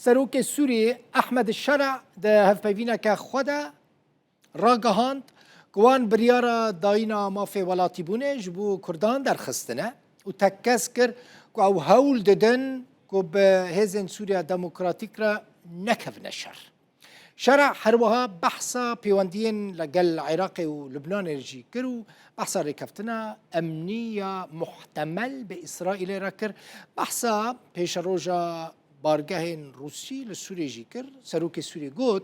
سروک سوری احمد الشرع ده هفپیوینا که خدا راگهاند گوان بریارا داینا مافی ولاتی بونه جبو کردان در خستنه و تکس کر که او هول ددن که به هزن سوریا دموکراتیک را نکف نشر شرع هروها بحثا پیواندین لگل عراق و لبنان رجی کرو بحثا رکفتنا امنیه محتمل به اسرائیل را کر بحثا پیش روژا بارگاه روسی لسوری جی کر سروک سوری گوت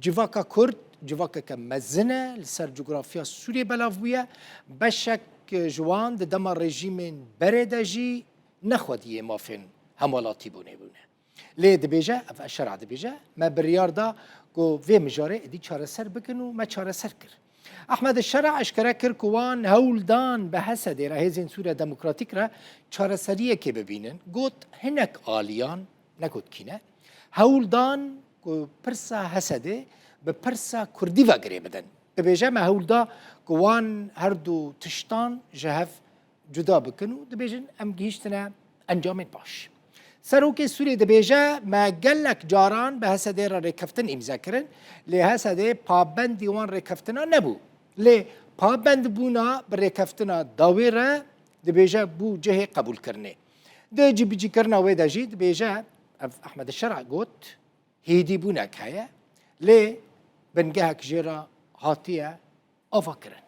جواکا کرد جواکا که مزنه لسر جغرافیا سوری بلاویه بشک جوان ده دما رژیم برده جی نخودیه مافین همالاتی بونه لی دبیجه اف الشرع دبیجه ما بریار دا کو وی مجاره دی چاره سر بکنو ما چاره سر کر احمد الشرع اشکره کر کوان هولدان به حسد را هزین سوریا دموکراتیک را چاره سریه که ببینن گوت هنک آلیان نگوت کینه هولدان کو پرسا حسده به پرسا کردی و گری بدن دبیجه ما هولدا کوان هر دو تشتان جهف جدا بکنو دبیجن ام گیشتنا انجام باش سروک سوری دبیجه ما گلک جاران به حسده را رکفتن امضا کرن لی حسده پابند دیوان رکفتنا نبو لی پابند بونا بر رکفتنا داوی را دبیجه بو جه قبول کرنه ده جی کرنا وی دا جی دبیجه احمد الشرع گوت هیدی بونا که لی بنگهک جیرا هاتیه آفا کرن